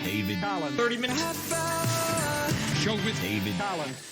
David Collins. 30 minutes. Show with David Collins.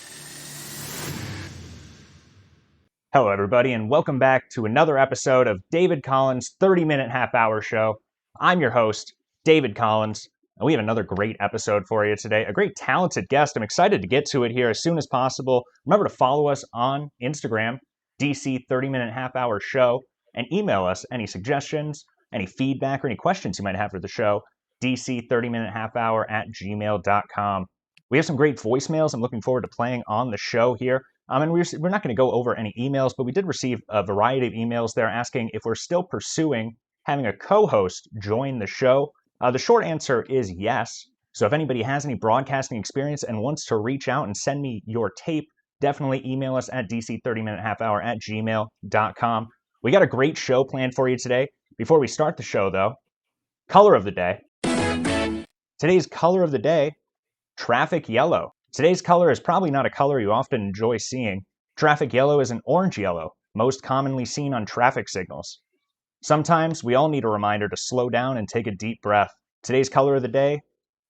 Hello, everybody, and welcome back to another episode of David Collins' 30-minute half-hour show. I'm your host, David Collins, and we have another great episode for you today. A great talented guest. I'm excited to get to it here as soon as possible. Remember to follow us on Instagram, DC 30-minute half-hour show, and email us any suggestions, any feedback, or any questions you might have for the show, dc30minutehalfhour@gmail.com. We have some great voicemails I'm looking forward to playing on the show here. And we're not going to go over any emails, but we did receive a variety of emails there asking if we're still pursuing having a co-host join the show. The short answer is yes. So if anybody has any broadcasting experience and wants to reach out and send me your tape, definitely email us at dc30minutehalfhour@gmail.com. We got a great show planned for you today. Before we start the show, though, color of the day. Today's color of the day, traffic yellow. Today's color is probably not a color you often enjoy seeing. Traffic yellow is an orange yellow, most commonly seen on traffic signals. Sometimes we all need a reminder to slow down and take a deep breath. Today's color of the day,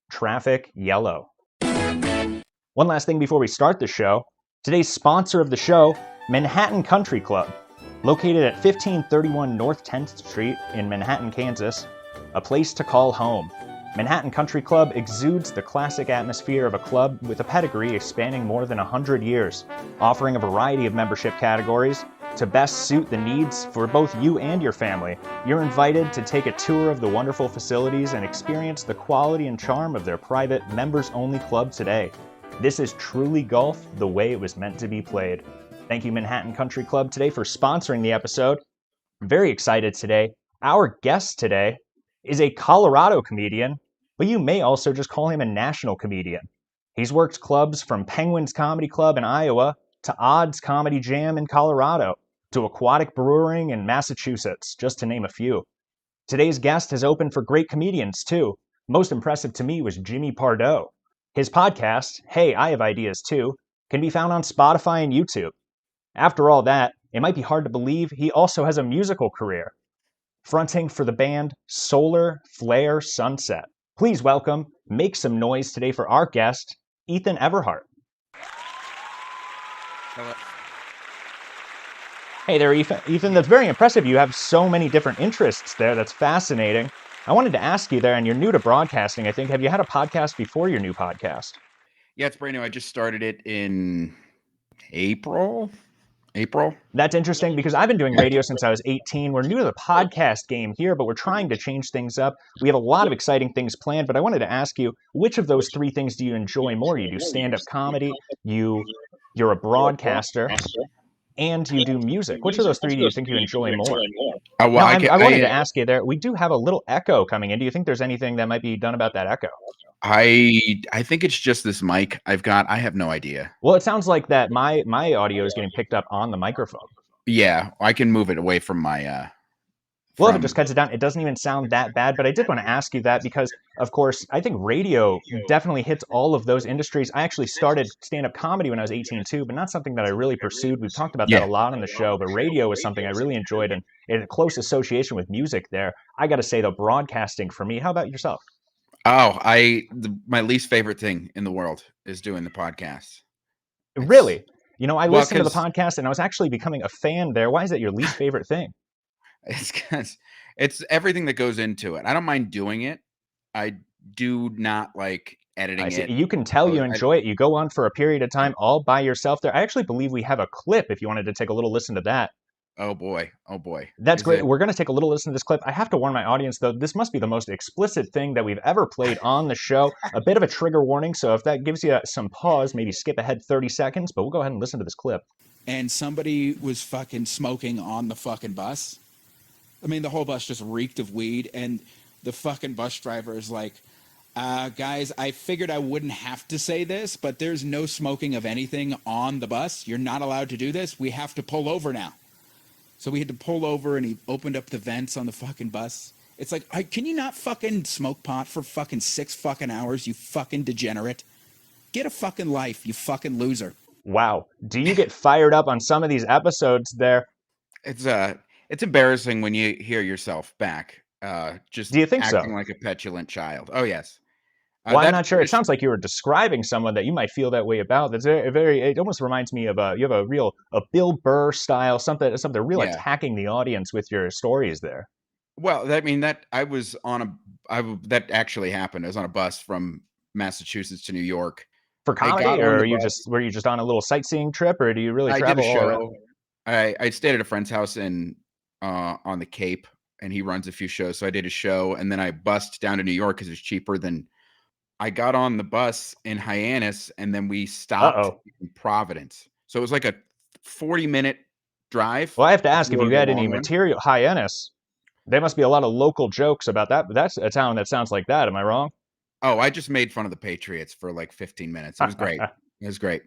traffic yellow. One last thing before we start the show. Today's sponsor of the show, Manhattan Country Club. Located at 1531 North 10th Street in Manhattan, Kansas, a place to call home. Manhattan Country Club exudes the classic atmosphere of a club with a pedigree spanning more than 100 years, offering a variety of membership categories to best suit the needs for both you and your family. You're invited to take a tour of the wonderful facilities and experience the quality and charm of their private, members-only club today. This is truly golf the way it was meant to be played. Thank you, Manhattan Country Club, today for sponsoring the episode. I'm very excited today. Our guest today is a Colorado comedian, but you may also just call him a national comedian. He's worked clubs from Penguins Comedy Club in Iowa to Odds Comedy Jam in Colorado to Aquatic Brewing in Massachusetts, just to name a few. Today's guest has opened for great comedians, too. Most impressive to me was Jimmy Pardo. His podcast, Hey, I Have Ideas Too, can be found on Spotify and YouTube. After all that, it might be hard to believe he also has a musical career, fronting for the band Solar Flare Sunset. Please welcome, make some noise today for our guest, Ethan Everhart. Hello. Hey there, Ethan. Ethan, that's very impressive. You have so many different interests there. That's fascinating. I wanted to ask you there, and you're new to broadcasting, I think. Have you had a podcast before your new podcast? Yeah, it's brand new. I just started it in April. That's interesting because I've been doing radio since I was 18. We're new to the podcast game here, but we're trying to change things up. We have a lot of exciting things planned, but I wanted to ask you, which of those three things do you enjoy more? You do stand-up comedy, you're a broadcaster, and you do music. Which of those three do you think you enjoy more? I wanted to ask you there, we do have a little echo coming in. Do you think there's anything that might be done about that echo? I think it's just this mic I've got. I have no idea. Well, it sounds like that my audio is getting picked up on the microphone. Yeah, I can move it away from my... Well, if it just cuts it down, it doesn't even sound that bad. But I did want to ask you that because, of course, I think radio definitely hits all of those industries. I actually started stand-up comedy when I was 18 too, but not something that I really pursued. We've talked about that a lot on the show, but radio was something I really enjoyed and in a close association with music there. I got to say, though, broadcasting for me. How about yourself? Oh, my least favorite thing in the world is doing the podcast. Really? You know, I listened to the podcast and I was actually becoming a fan there. Why is that your least favorite thing? It's because it's everything that goes into it. I don't mind doing it. I do not like editing it. You can tell you enjoy it. You go on for a period of time all by yourself there. I actually believe we have a clip if you wanted to take a little listen to that. Oh boy. That's great. We're going to take a little listen to this clip. I have to warn my audience, though, this must be the most explicit thing that we've ever played on the show. A bit of a trigger warning, so if that gives you some pause, maybe skip ahead 30 seconds, but we'll go ahead and listen to this clip. And somebody was fucking smoking on the fucking bus. I mean, the whole bus just reeked of weed, and the fucking bus driver is like, guys, I figured I wouldn't have to say this, but there's no smoking of anything on the bus. You're not allowed to do this. We have to pull over now. So we had to pull over, and he opened up the vents on the fucking bus. It's like, can you not fucking smoke pot for fucking 6 fucking hours, you fucking degenerate? Get a fucking life, you fucking loser. Wow. Do you get fired up on some of these episodes there? It's embarrassing when you hear yourself back. Just Do you think acting so? like a petulant child. Oh, yes. Well, I'm not sure. It sounds like you were describing someone that you might feel that way about. That's very. It almost reminds me of you have a Bill Burr style, something real Yeah. attacking the audience with your stories there. Well, I mean that I was on that actually happened. I was on a bus from Massachusetts to New York. For I comedy, got on or the are you bus. were you just on a little sightseeing trip, or do you really I did a travel all around? show. I stayed at a friend's house in on the Cape, and he runs a few shows. So I did a show, and then I bussed down to New York because it's cheaper than. I got on the bus in Hyannis, and then we stopped Uh-oh. in Providence. So it was like a 40-minute drive Well, I have to ask if before you the had any long one. material. Hyannis. There must be a lot of local jokes about that, but that's a town that sounds like that. Am I wrong? Oh, I just made fun of the Patriots for like 15 minutes. It was great. It was great.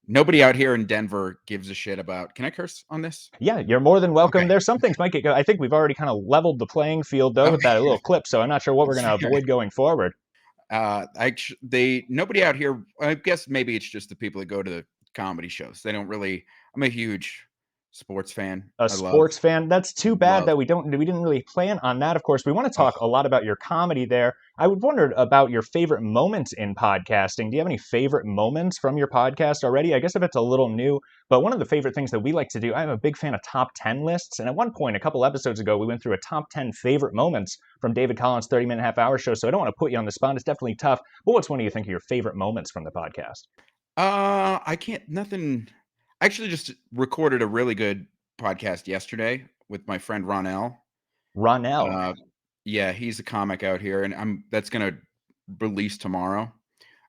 Nobody out here in Denver gives a shit about. Can I curse on this? Yeah, you're more than welcome. Okay. There's some things might get. I think we've already kind of leveled the playing field though with that little clip, so I'm not sure what we're going to avoid going forward. Nobody out here. I guess maybe it's just the people that go to the comedy shows. They don't really. I'm a huge sports fan. A sports fan. That's too bad that we didn't really plan on that. Of course, we want to talk a lot about your comedy there. I would wonder about your favorite moments in podcasting. Do you have any favorite moments from your podcast already? I guess if it's a little new, but one of the favorite things that we like to do, I'm a big fan of top 10 lists. And at one point, a couple episodes ago, we went through a top 10 favorite moments from David Collins' 30-minute half-hour show. So I don't want to put you on the spot. It's definitely tough. But what's one of you think of your favorite moments from the podcast? I can't. Nothing. I actually just recorded a really good podcast yesterday with my friend Ronell. Yeah, he's a comic out here, and that's gonna release tomorrow.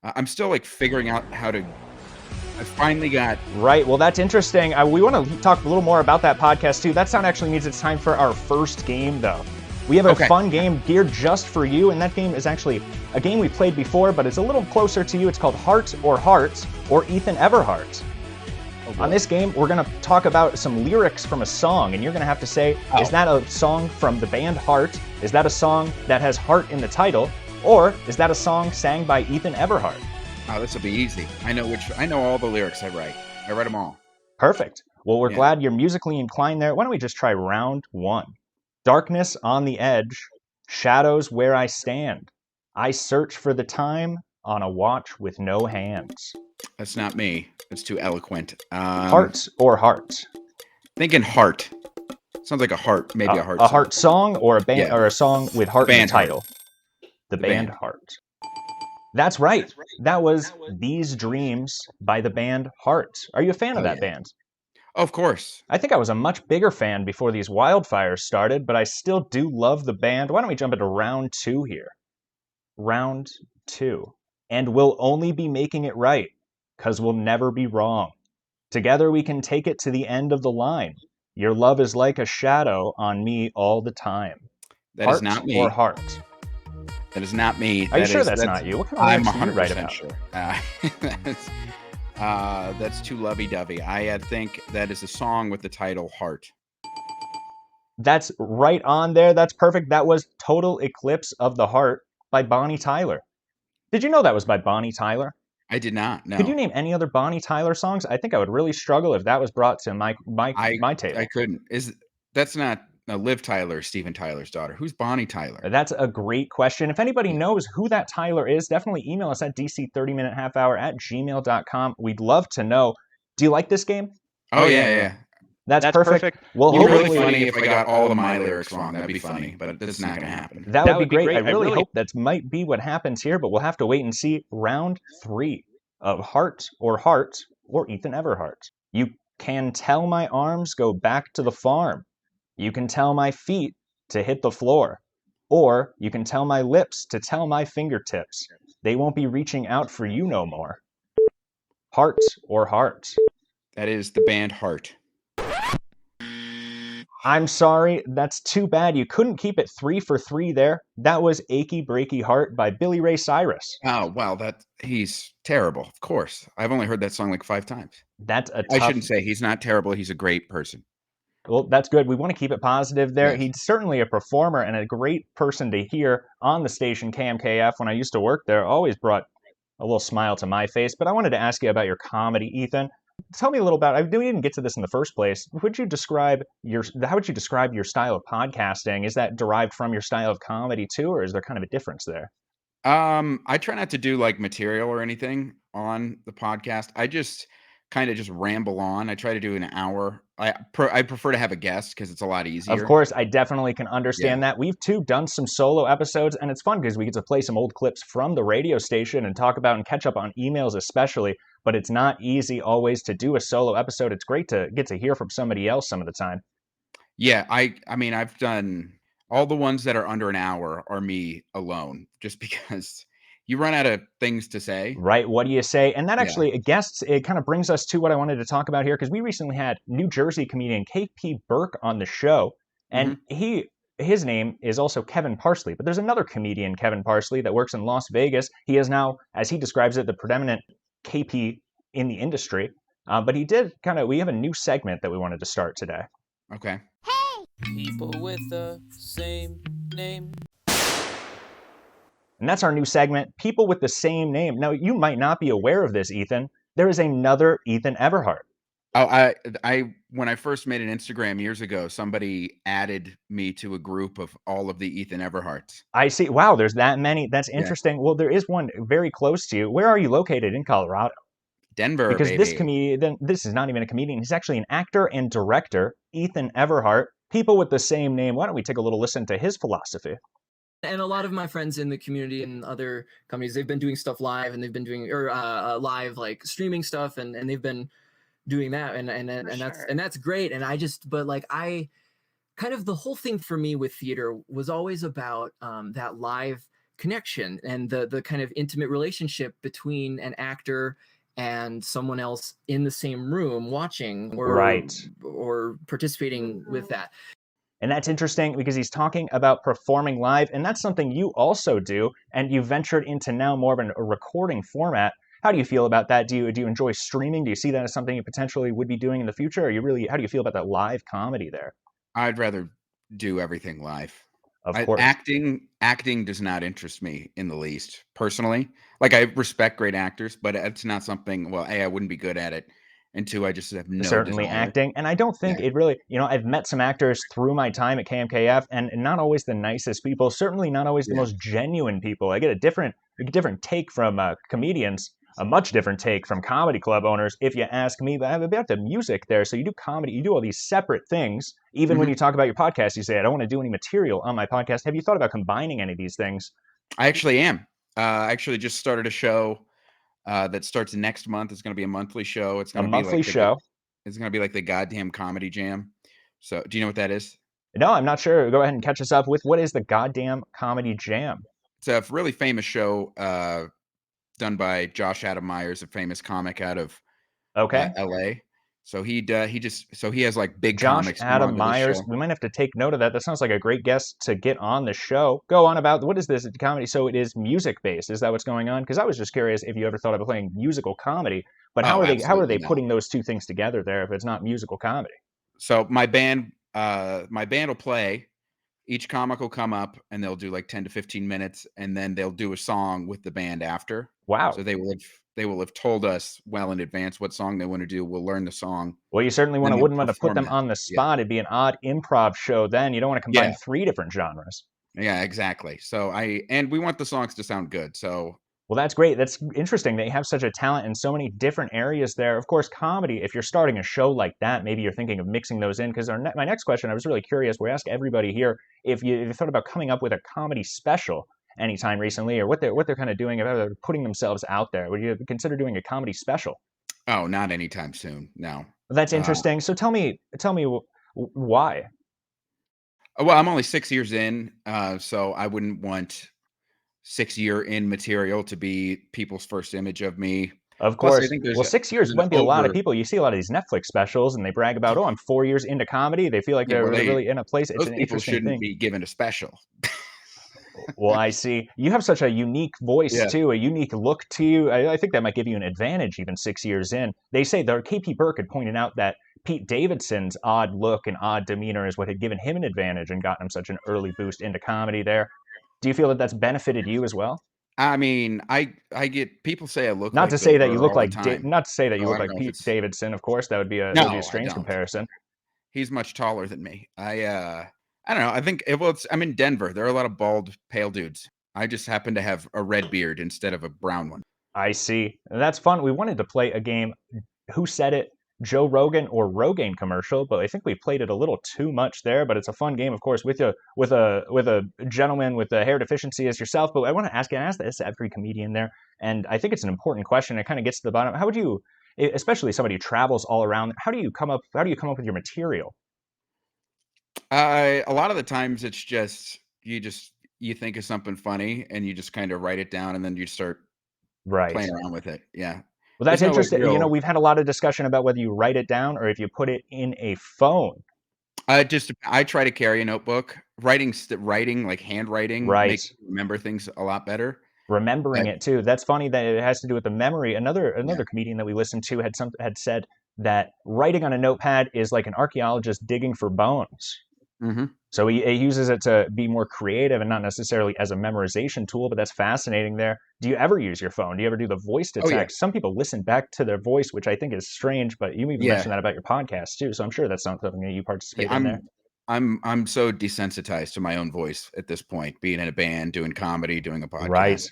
I'm still like figuring out how to. I finally got right. Well, that's interesting. We want to talk a little more about that podcast too. That sound actually means it's time for our first game, though. We have a fun game geared just for you, and that game is actually a game we played before, but it's a little closer to you. It's called Heart or Ethan Everhart. On this game, we're going to talk about some lyrics from a song, and you're going to have to say, is that a song from the band Heart? Is that a song that has heart in the title? Or is that a song sang by Ethan Everhart? Oh, this will be easy. I know all the lyrics I write. I write them all. Perfect. Well, we're glad you're musically inclined there. Why don't we just try round one? Darkness on the edge, shadows where I stand. I search for the time on a watch with no hands. That's not me. That's too eloquent. Heart or heart? Thinking heart. Sounds like a heart, maybe a heart song. A heart song or a band or a song with heart in the title. The band Heart. That's right. That was These Dreams by the band Heart. Are you a fan of that band? Of course. I think I was a much bigger fan before these wildfires started, but I still do love the band. Why don't we jump into round two here? Round two. And we'll only be making it right, 'cause we'll never be wrong. Together we can take it to the end of the line. Your love is like a shadow on me all the time. That is not me. Or heart? That is not me. Are you sure that's not you? What kind of I'm lyrics do you write 100% about? sure. That's too lovey-dovey. I think that is a song with the title Heart. That's right on there. That's perfect. That was Total Eclipse of the Heart by Bonnie Tyler. Did you know that was by Bonnie Tyler? I did not, no. Could you name any other Bonnie Tyler songs? I think I would really struggle if that was brought to my table. I couldn't. That's not Liv Tyler, Steven Tyler's daughter. Who's Bonnie Tyler? That's a great question. If anybody knows who that Tyler is, definitely email us at dc30minutehalfhour@gmail.com. We'd love to know. Do you like this game? Oh, yeah. That's perfect. Well, it'd be really funny if I got all of my lyrics wrong. That'd be funny, but that's not going to happen. That would be great. I really hope that might be what happens here, but we'll have to wait and see. Round three of Heart or Ethan Everhart. You can tell my arms go back to the farm. You can tell my feet to hit the floor. Or you can tell my lips to tell my fingertips. They won't be reaching out for you no more. Heart or Heart? That is the band Heart. I'm sorry, that's too bad. You couldn't keep it 3 for 3 there. That was Achy Breaky Heart by Billy Ray Cyrus. Oh, wow, he's terrible, of course. I've only heard that song like 5 times. That's a I shouldn't say he's not terrible. He's a great person. Well, that's good. We want to keep it positive there. Yes. He's certainly a performer and a great person to hear on the station KMKF. When I used to work there, always brought a little smile to my face. But I wanted to ask you about your comedy, Ethan. Tell me a little about. I didn't even get to this in the first place. How would you describe your style of podcasting? Is that derived from your style of comedy too, or is there kind of a difference there? I try not to do like material or anything on the podcast. I just kind of just ramble on. I try to do an hour. I prefer to have a guest because it's a lot Of easier. course, I definitely can Yeah. understand that. We've too done some solo episodes, and it's fun because we get to play some old clips from the radio station and talk about and catch up on emails, especially. But it's not easy always to do a solo episode. It's great to get to hear from somebody else some of the time. Yeah, I mean, I've done all the ones that are under an hour are me alone, just because you run out of things to say. Right? What do you say? And that Yeah. actually, it kind of brings us to what I wanted to talk about here because we recently had New Jersey comedian KP Burke on the show, and Hmm. his name is also Kevin Parsley. But there's another comedian, Kevin Parsley, that works in Las Vegas. He is now, as he describes it, the predominant KP in the industry. But we have a new segment that we wanted to start today. Okay. People with the same name. And that's our new segment, People with the Same Name. Now, you might not be aware of this, Ethan. There is another Ethan Everhart. Oh, when I first made an Instagram years ago, somebody added me to a group of all of the Ethan Everharts. I see. Wow, there's that many. That's Yeah. interesting. Well, there is one very close to you. Where are you located in Colorado? Denver, Because baby. this is not even a comedian. He's actually an actor and director, Ethan Everhart. People with the same name. Why don't we take a little listen to his philosophy? And a lot of my friends in the community and other companies, they've been doing stuff live, and they've been doing live like streaming stuff, and they've been doing that, and that's great. And I kind of, the whole thing for me with theater was always about that live connection and the kind of intimate relationship between an actor and someone else in the same room watching Right. or participating with that. And that's interesting because he's talking about performing live, and that's something you also do, and you ventured into now more of a recording format. How do you feel about that? Do you enjoy streaming? Do you see that as something you potentially would be doing in the future? How do you feel about that live comedy there? I'd rather do everything live. Of course. Acting does not interest me in the least, personally. Like, I respect great actors, but it's not something. Well, A, I wouldn't be good at it, and two, I just have no Certainly desire. acting. And I don't think Yeah. it really, I've met some actors through my time at KMKF, and not always the nicest people, certainly not always the Yeah. most genuine people. I get a different take from comedians, a much different take from comedy club owners, if you ask me. But I have about the music there. So you do comedy, you do all these separate things. Even when Mhm. you talk about your podcast, you say, I don't want to do any material on my podcast. Have you thought about combining any of these things? I actually am. I actually just started a show that starts next month. It's going to be a monthly show. It's A going to be monthly like show? it's going to be like the goddamn comedy jam. So, do you know what that is? No, I'm not sure. Go ahead and catch us up with what is the goddamn comedy jam? It's a really famous show done by Josh Adam Myers, a famous comic out of Okay. LA. So he has like big Josh comics come Adam onto his Myers. show. We might have to take note of that. That sounds like a great guest to get on the show. Go on about what is this comedy? So it is music based. Is that what's going on? Because I was just curious if you ever thought about playing musical comedy. But how Oh, are they absolutely not. putting those two things together there if it's not musical comedy? So my band will play. Each comic will come up and they'll do like 10 to 15 minutes, and then they'll do a song with the band after. Wow. So they will have told us well in advance what song they want to do. We'll learn the song. Well, you certainly Then they'll wouldn't want to put perform them it. on the Yeah. spot. It'd be an odd improv show then. You don't want to combine Yeah. 3 different genres. Yeah, exactly. So we want the songs to sound good. So Well, that's great. That's interesting that you have such a talent in so many different areas there. Of course, comedy, if you're starting a show like that, maybe you're thinking of mixing those in. Because my next question, I was really curious. We ask everybody here if you thought about coming up with a comedy special anytime recently, or what they're kind of doing, if they're putting themselves out there. Would you consider doing a comedy special? oh, not anytime soon. No. That's Uh, interesting. So tell me why? well, I'm only 6 years in, so I wouldn't want 6 year in material to be people's first image of me. Of Plus, I course. think Well, 6 years there's an might be a lot of over. people. You see a lot of these Netflix specials, and they brag about, "Oh, I'm 4 years into comedy." They feel like Yeah, well, they're really in a place. It's those an people interesting shouldn't thing. be given a special. Well, I see. You have such a unique voice Yeah. too, a unique look to you. I think that might give you an advantage even 6 years in. They say the KP Burke had pointed out that Pete Davidson's odd look and odd demeanor is what had given him an advantage and gotten him such an early boost into comedy there. Do you feel that that's benefited you as well? I mean, I get people say I look Not to like say Bill that you Burr look all the like time. not to say that you So I look don't like know if Pete it's Davidson, of course. That would be a no, I strange don't. comparison. He's much taller than me. I don't know. I think I'm in Denver. There are a lot of bald, pale dudes. I just happen to have a red beard instead of a brown one. I see. That's fun. We wanted to play a game, Who Said It, Joe Rogan or Rogaine commercial, but I think we played it a little too much there. But it's a fun game, of course, with a gentleman with a hair deficiency as yourself. But I want to ask this to every comedian there, and I think it's an important question. It kind of gets to the bottom. How would you, especially somebody who travels all around, how do you come up with your material? A lot of the times it's just you think of something funny and you just kind of write it down and then you start Right. playing around with it. Yeah. Well, that's There's no, like, interesting. real We've had a lot of discussion about whether you write it down or if you put it in a phone. I try to carry a notebook. Writing, like handwriting, Right. makes you remember things a lot better. Remembering But it too. That's funny that it has to do with the memory. Another yeah. comedian that we listened to had said that writing on a notepad is like an archaeologist digging for bones. Mhm. So he uses it to be more creative and not necessarily as a memorization tool, but that's fascinating there. Do you ever use your phone? Do you ever do the voice to Oh, yeah. text? Some people listen back to their voice, which I think is strange, but you even Yeah. mentioned that about your podcast too. So I'm sure that's not something that you participate Yeah, in there. I'm so desensitized to my own voice at this point, being in a band, doing comedy, doing a podcast. Right.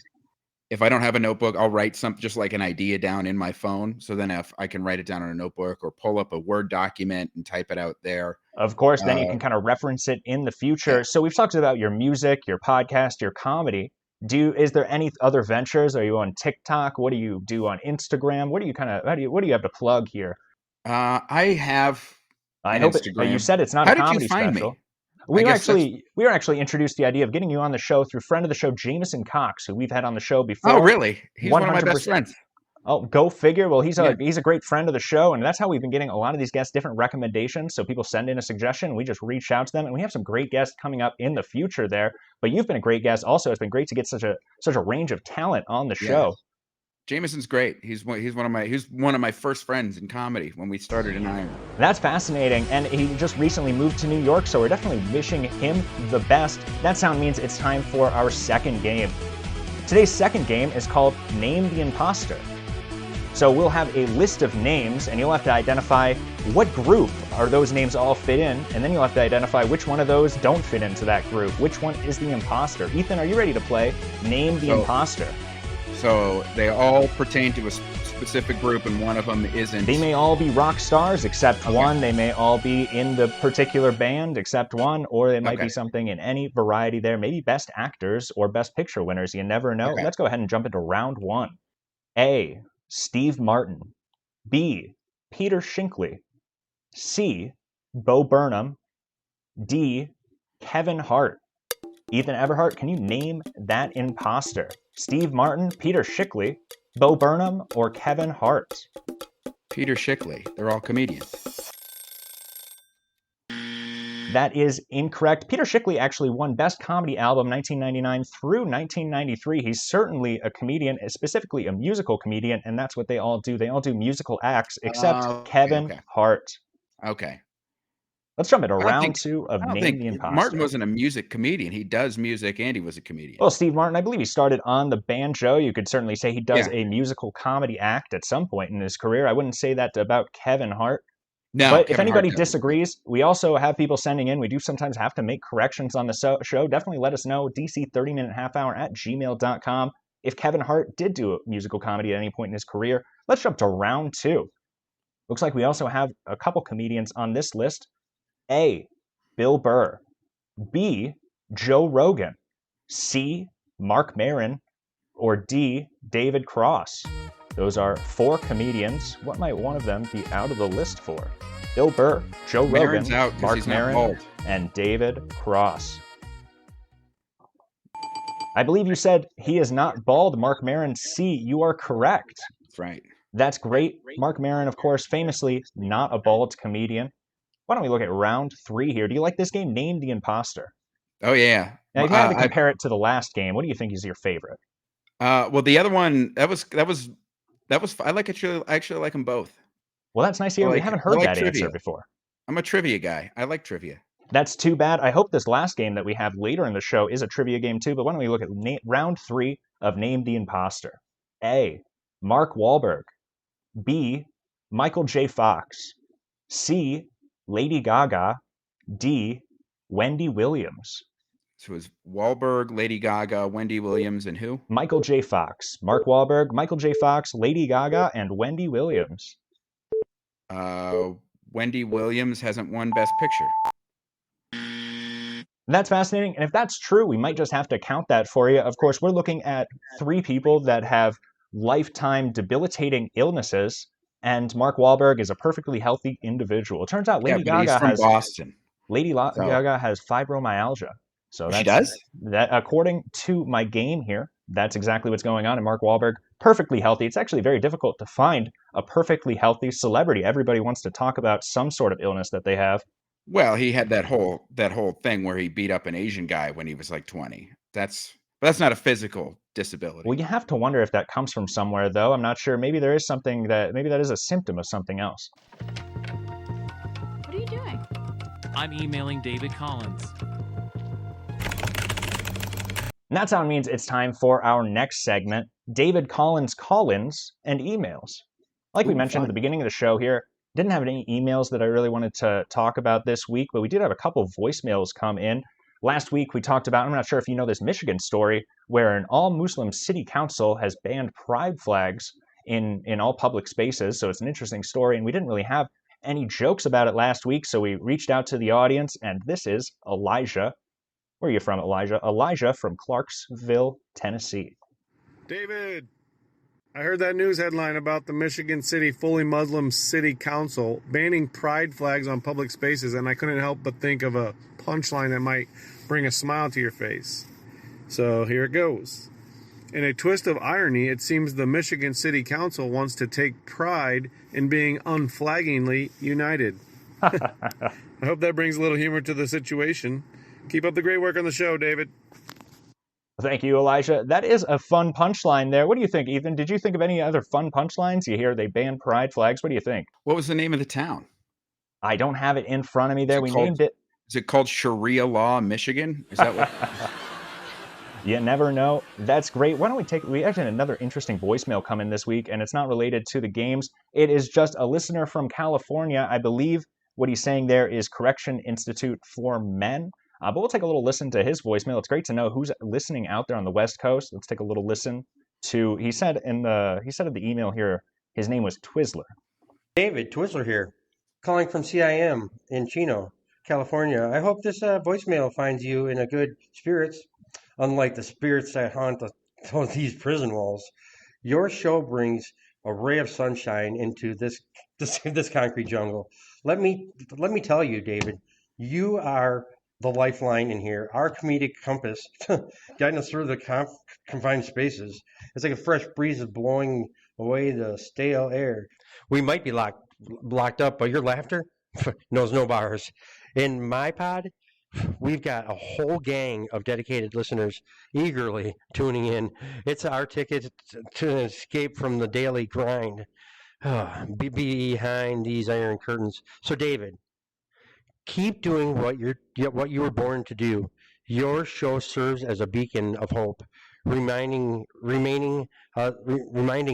If I don't have a notebook, I'll write just like an idea down in my phone. So then if I can write it down on a notebook or pull up a Word document and type it out there. Of course, then you Uh, can kind of reference it in the future. yeah. So we've talked about your music, your podcast, your comedy. Is there any other ventures? Are you on TikTok? What do you do on Instagram? What do you have to plug here? I have I an hope you Instagram. said it's not How a did you comedy find special. me? We I were guess that's actually introduced the idea of getting you on the show through friend of the show, Jameson Cox, who we've had on the show Oh, before. really? He's one of my best 100%. friends. Oh, go figure. Well, he's Yeah. a great friend of the show, and that's how we've been getting a lot of these guests different recommendations. So people send in a suggestion, we just reach out to them, and we have some great guests coming up in the future there. But you've been a great guest. Also, it's been great to get such a range of talent on the Yeah. show. Jameson's great. He's one of my first friends in comedy when we started in Iron. That's fascinating, and he just recently moved to New York, so we're definitely wishing him the best. That sound means it's time for our second game. Today's second game is called Name the Imposter. So we'll have a list of names, and you'll have to identify what group are those names all fit in, and then you'll have to identify which one of those don't fit into that group. Which one is the imposter? Ethan, are you ready to play Name the Imposter? So they all pertain to a specific group, and one of them isn't. They may all be rock stars except one. They may all be in the particular band except one, or they might be something in any variety there. Maybe best actors or best picture winners. You never know. Let's go ahead and jump into round one. A, Steve Martin. B, Peter Shinkley. C, Bo Burnham. D, Kevin Hart. Ethan Everhart, can you name that imposter? Steve Martin, Peter Shinkley, Bo Burnham, or Kevin Hart? Peter Shinkley. They're all comedians. That is incorrect. Peter Shinkley actually won Best Comedy Album 1999 through 1993. He's certainly a comedian, specifically a musical comedian, and that's what they all do. They all do musical acts, except Kevin Hart. Okay. Let's jump into round two of Name the Imposter. Martin wasn't a music comedian. He does music and he was a comedian. Well, Steve Martin, I believe he started on the banjo. You could certainly say he does a musical comedy act at some point in his career. I wouldn't say that about Kevin Hart. No, but Kevin if anybody Hart disagrees, we also have people sending in. We do sometimes have to make corrections on the show. Definitely let us know, dc30minutehalfhour@gmail.com. If Kevin Hart did do a musical comedy at any point in his career. Let's jump to round two. Looks like we also have a couple comedians on this list. A, Bill Burr. B, Joe Rogan. C, Mark Maron. Or D, David Cross. Those are four comedians. What might one of them be out of the list for? Bill Burr, Joe Rogan, Mark Maron, and David Cross. I believe you said he is not bald. Mark Maron, C. You are correct. That's right. That's great. Mark Maron, of course, famously not a bald comedian. Why don't we look at round three here? Do you like this game? Name the Imposter. Oh, yeah. Now, if you had to compare it to the last game, what do you think is your favorite? Well, the other one, that was I actually like them both. Well, that's nice to hear. We haven't heard that answer before. I'm a trivia guy. I like trivia. That's too bad. I hope this last game that we have later in the show is a trivia game too, but why don't we look at round three of Name the Imposter. A, Mark Wahlberg. B, Michael J. Fox. C, Lady Gaga. D, Wendy Williams. So it was Wahlberg, Lady Gaga, Wendy Williams, and who? Michael J. Fox. Mark Wahlberg, Michael J. Fox, Lady Gaga, and Wendy Williams. Wendy Williams hasn't won Best Picture. That's fascinating. And if that's true, we might just have to count that for you. Of course, we're looking at 3 people that have lifetime debilitating illnesses, and Mark Wahlberg is a perfectly healthy individual. It turns out Yeah, but he's from Boston. Gaga has fibromyalgia. So She does? That, according to my game here, that's exactly what's going on. And Mark Wahlberg, perfectly healthy. It's actually very difficult to find a perfectly healthy celebrity. Everybody wants to talk about some sort of illness that they have. Well, he had that whole thing where he beat up an Asian guy when he was like 20. That's not a physical disability. Well, you have to wonder if that comes from somewhere, though. I'm not sure. Maybe there is something maybe that is a symptom of something else. What are you doing? I'm emailing David Collins. And that sound means it's time for our next segment, David Collins call-ins and emails. Like we mentioned at the beginning of the show here, didn't have any emails that I really wanted to talk about this week, but we did have a couple of voicemails come in. Last week we talked about, I'm not sure if you know this Michigan story, where an all-Muslim city council has banned pride flags in all public spaces. So it's an interesting story, and we didn't really have any jokes about it last week, so we reached out to the audience, and this is Elijah. Where are you from, Elijah? Elijah from Clarksville, Tennessee. David, I heard that news headline about the Michigan City fully Muslim city council banning pride flags on public spaces, and I couldn't help but think of a punchline that might bring a smile to your face. So here it goes. In a twist of irony, it seems the Michigan City Council wants to take pride in being unflaggingly united. I hope that brings a little humor to the situation. Keep up the great work on the show, David. Thank you, Elijah. That is a fun punchline there. What do you think, Ethan? Did you think of any other fun punchlines? You hear they ban pride flags. What do you think? What was the name of the town? I don't have it in front of me there. We named it. Is it called Sharia Law, Michigan? Is that what? You never know. That's great. Why don't we actually had another interesting voicemail come in this week, and it's not related to the games. It is just a listener from California. I believe what he's saying there is Correction Institute for Men. But we'll take a little listen to his voicemail. It's great to know who's listening out there on the West Coast. Let's take a little listen to. He said in the email here, his name was Twizzler. David Twizzler here, calling from CIM in Chino, California. I hope this voicemail finds you in a good spirits, unlike the spirits that haunt these prison walls. Your show brings a ray of sunshine into this concrete jungle. Let me tell you, David, you are the lifeline in here, our comedic compass, guiding us through the confined spaces. It's like a fresh breeze blowing away the stale air. We might be locked up, but your laughter knows no bars. In my pod, we've got a whole gang of dedicated listeners eagerly tuning in. It's our ticket to escape from the daily grind. Behind these iron curtains. So, David, keep doing what you were born to do. Your show serves as a beacon of hope, reminding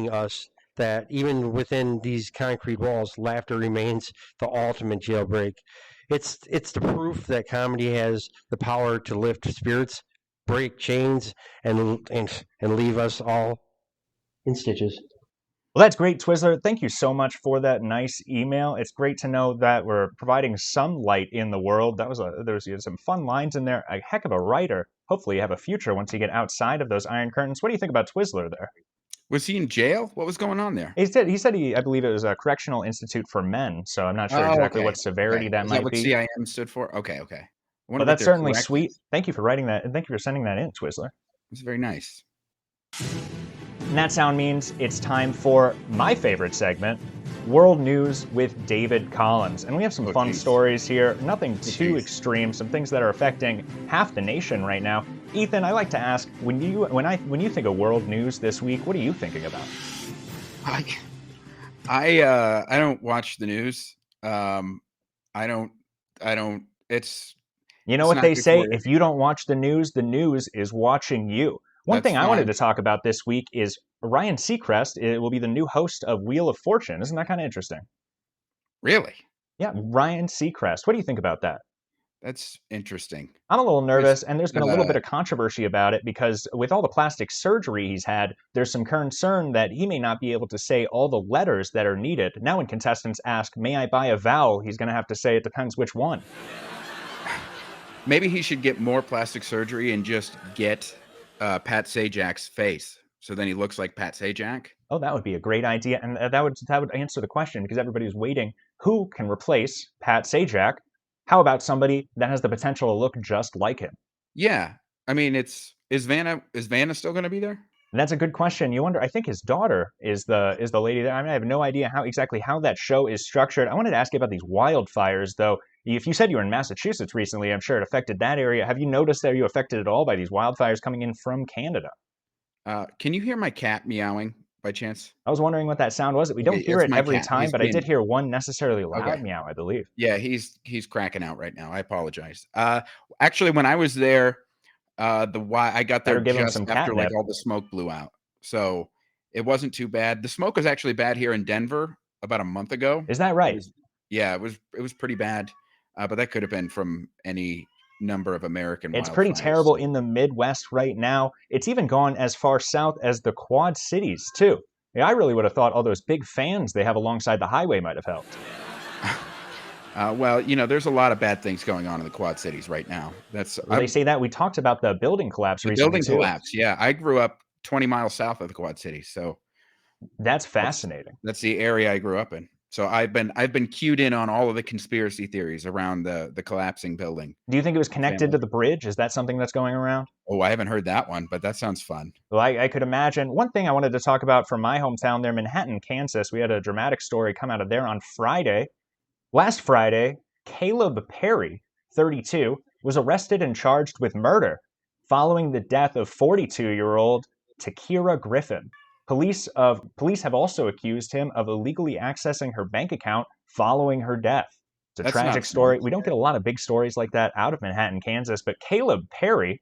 us that even within these concrete walls, laughter remains the ultimate jailbreak. It's the proof that comedy has the power to lift spirits, break chains, and leave us all in stitches. Well, that's great, Twizzler. Thank you so much for that nice email. It's great to know that we're providing some light in the world. There was some fun lines in there. A heck of a writer. Hopefully you have a future once you get outside of those iron curtains. What do you think about Twizzler there? Was he in jail? What was going on there? He said I believe it was a Correctional Institute for Men, so I'm not sure exactly what severity that might be. Is that what CIM stood for? Okay. Well, that's certainly sweet. Thank you for writing that, and thank you for sending that in, Twizzler. It's very nice. And that sound means it's time for my favorite segment, World News with David Collins. And we have some fun stories here, nothing too extreme, some things that are affecting half the nation right now. Ethan, I like to ask, when you think of world news this week, what are you thinking about? I don't watch the news. I don't it's You know what they say, if you don't watch the news is watching you. One thing I wanted to talk about this week is Ryan Seacrest will be the new host of Wheel of Fortune. Isn't that kind of interesting? Really? Yeah, Ryan Seacrest. What do you think about that? That's interesting. I'm a little nervous, Just, and there's been a little bit of controversy about it because with all the plastic surgery he's had, there's some concern that he may not be able to say all the letters that are needed. Now when contestants ask, may I buy a vowel, he's going to have to say it depends which one. maybe he should get more plastic surgery and just get Pat Sajak's face. So then he looks like Pat Sajak. Oh, that would be a great idea, and that would answer the question because everybody's waiting. Who can replace Pat Sajak? How about somebody that has the potential to look just like him? Yeah. I mean, is Vanna still going to be there? That's a good question. You wonder. I think his daughter is the lady there. I mean, I have no idea exactly how that show is structured. I wanted to ask you about these wildfires, though. If you said you were in Massachusetts recently, I'm sure it affected that area. Have you noticed that you affected at all by these wildfires coming in from Canada? Can you hear my cat meowing by chance? I was wondering what that sound was. We don't hear that's it my every cat. time, He's but I did being hear one necessarily loud okay. meow, I believe. Yeah, he's cracking out right now. I apologize. Actually, when I was there, I got there Better give him just some after like catnip. all the smoke blew out, so it wasn't too bad. The smoke was actually bad here in Denver about a month ago. Is that right? It was pretty bad, but that could have been from any number of American It's wildfires. pretty terrible in the Midwest right now. It's even gone as far south as the Quad Cities, too. Yeah, I really would have thought all those big fans they have alongside the highway might have helped. Well, there's a lot of bad things going on in the Quad Cities right now. They say that. We talked about the building collapse the recently, building too. collapse. Yeah, I grew up 20 miles south of the Quad Cities, so that's fascinating. That's the area I grew up in. So I've been cued in on all of the conspiracy theories around the collapsing building. Do you think it was connected to the bridge? Is that something that's going around? Oh, I haven't heard that one, but that sounds fun. Well, I could imagine. One thing I wanted to talk about from my hometown there, Manhattan, Kansas, we had a dramatic story come out of there on Friday. Last Friday, Caleb Perry, 32, was arrested and charged with murder following the death of 42-year-old Takira Griffin. Police have also accused him of illegally accessing her bank account following her death. It's a tragic story. We don't get a lot of big stories like that out of Manhattan, Kansas, but Caleb Perry,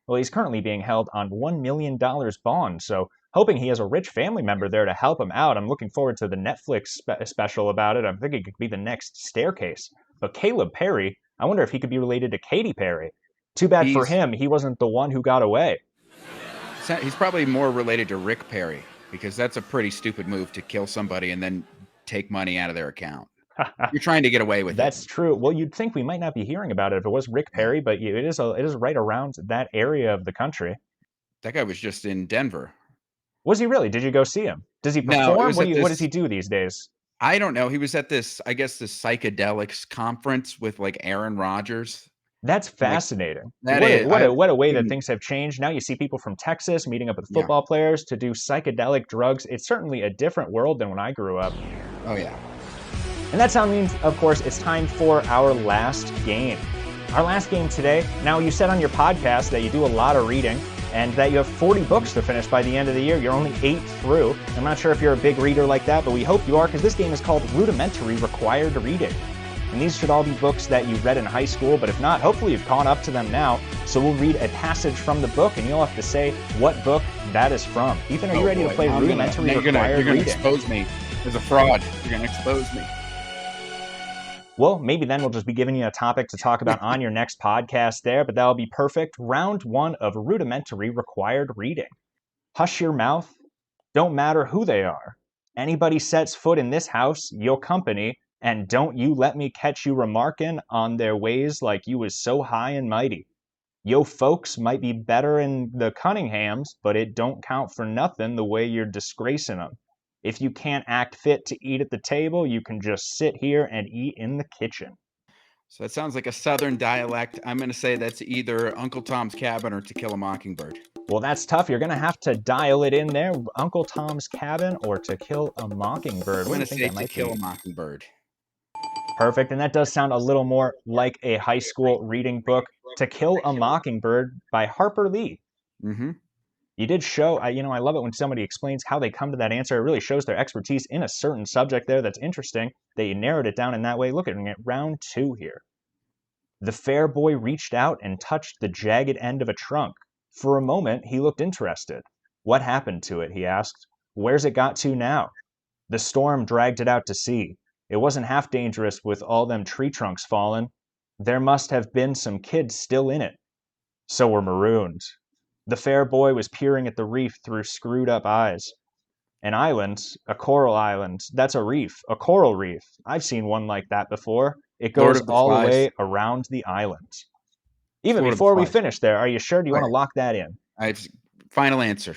well, he's currently being held on $1 million bond, so hoping he has a rich family member there to help him out. I'm looking forward to the Netflix special about it. I'm thinking it could be the next Staircase. But Caleb Perry, I wonder if he could be related to Katy Perry. Too bad for him, he wasn't the one who got away. He's probably more related to Rick Perry, because that's a pretty stupid move to kill somebody and then take money out of their account. You're trying to get away with it. That's true. Well, you'd think we might not be hearing about it if it was Rick Perry, but it is right around that area of the country. That guy was just in Denver. Was he really? Did you go see him? Does he perform? What does he do these days? I don't know. He was at this psychedelics conference with like Aaron Rodgers. That's fascinating. Like, what a way that things have changed. Now you see people from Texas meeting up with football players to do psychedelic drugs. It's certainly a different world than when I grew up. Oh, yeah. And that sound means, of course, it's time for our last game. Our last game today. Now, you said on your podcast that you do a lot of reading and that you have 40 books to finish by the end of the year. You're only 8 through. I'm not sure if you're a big reader like that, but we hope you are, because this game is called Rudimentary Required Reading. And these should all be books that you read in high school, but if not, hopefully you've caught up to them now. So we'll read a passage from the book, and you'll have to say what book that is from. Ethan, are you ready to play Rudimentary Required Reading? You're going to expose me as a fraud. You're going to expose me. Well, maybe then we'll just be giving you a topic to talk about on your next podcast there, but that'll be perfect. Round 1 of Rudimentary Required Reading. Hush your mouth. Don't matter who they are. Anybody sets foot in this house, your company, and don't you let me catch you remarking on their ways like you was so high and mighty. Yo folks might be better in the Cunninghams, but it don't count for nothing the way you're disgracing them. If you can't act fit to eat at the table, you can just sit here and eat in the kitchen. So that sounds like a Southern dialect. I'm going to say that's either Uncle Tom's Cabin or To Kill a Mockingbird. Well, that's tough. You're going to have to dial it in there. Uncle Tom's Cabin or To Kill a Mockingbird. I'm going to say To Kill a Mockingbird. Perfect. And that does sound a little more like a high school reading book. To Kill a Mockingbird by Harper Lee. Mm-hmm. You did show, I love it when somebody explains how they come to that answer. It really shows their expertise in a certain subject there. That's interesting that you narrowed it down in that way. Look at round 2 here. The fair boy reached out and touched the jagged end of a trunk. For a moment, he looked interested. What happened to it, he asked. Where's it got to now? The storm dragged it out to sea. It wasn't half dangerous with all them tree trunks falling. There must have been some kids still in it. So were marooned. The fair boy was peering at the reef through screwed-up eyes. An island, a coral island, that's a reef, a coral reef. I've seen one like that before. It Lord goes of the all the Flies. way around the island. It's Even Lord of the before we Flies. finish there, are you sure? Do you want to lock that in? Final answer.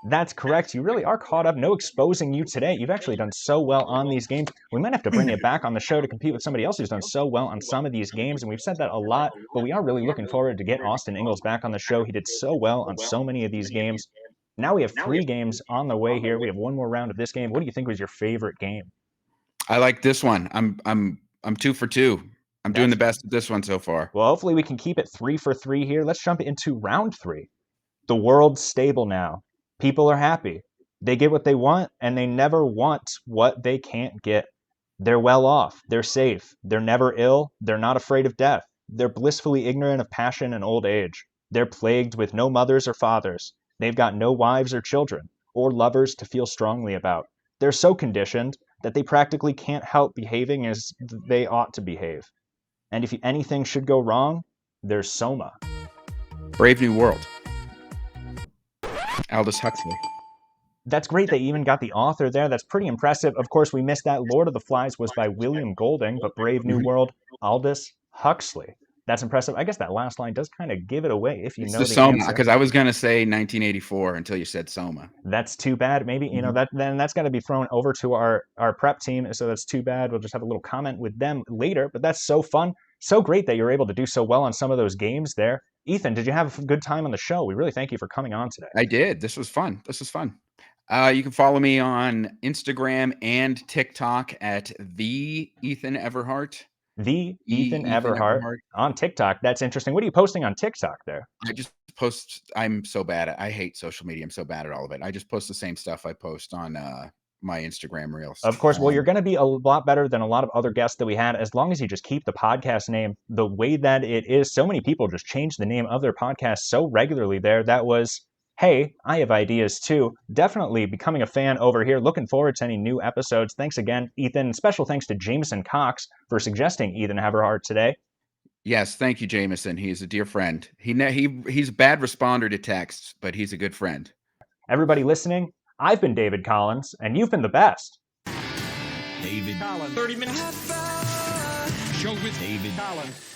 That's correct. You really are caught up. No exposing you today. You've actually done so well on these games. We might have to bring you back on the show to compete with somebody else who's done so well on some of these games, and we've said that a lot, but we are really looking forward to get Austin Ingalls back on the show. He did so well on so many of these games. Now we have 3 games on the way here. We have one more round of this game. What do you think was your favorite game? I like this one. I'm 2 for 2. I'm doing the best at this one so far. Well, hopefully we can keep it 3 for 3 here. Let's jump into round 3. The world's stable now. People are happy. They get what they want, and they never want what they can't get. They're well off. They're safe. They're never ill. They're not afraid of death. They're blissfully ignorant of passion and old age. They're plagued with no mothers or fathers. They've got no wives or children, or lovers to feel strongly about. They're so conditioned that they practically can't help behaving as they ought to behave. And if anything should go wrong, there's Soma. Brave New World. Aldous Huxley. That's great. They even got the author there. That's pretty impressive. Of course, we missed that. Lord of the Flies was by William Golding, but Brave New World, Aldous Huxley. That's impressive. I guess that last line does kind of give it away if you know the Soma, answer. because I was going to say 1984 until you said Soma. That's too bad. Maybe, then that's got to be thrown over to our prep team, so that's too bad. We'll just have a little comment with them later, but that's so fun. So great that you're able to do so well on some of those games there. Ethan, did you have a good time on the show? We really thank you for coming on today. I did. This was fun. You can follow me on Instagram and TikTok at the Ethan Everhart. The Ethan Everhart on TikTok. That's interesting. What are you posting on TikTok there? I just post. I'm so bad at. I hate social media. I'm so bad at all of it. I just post the same stuff I post on my Instagram reels. Of course. Well, you're going to be a lot better than a lot of other guests that we had, as long as you just keep the podcast name the way that it is. So many people just change the name of their podcast so regularly there. That was, hey, I have ideas too. Definitely becoming a fan over here. Looking forward to any new episodes. Thanks again, Ethan. Special thanks to Jameson Cox for suggesting Ethan Everhart today. Yes, thank you, Jameson. He's a dear friend. He's a bad responder to texts, but he's a good friend. Everybody listening, I've been David Collins, and you've been the best. David Collins. 30 minutes. Show with David Collins.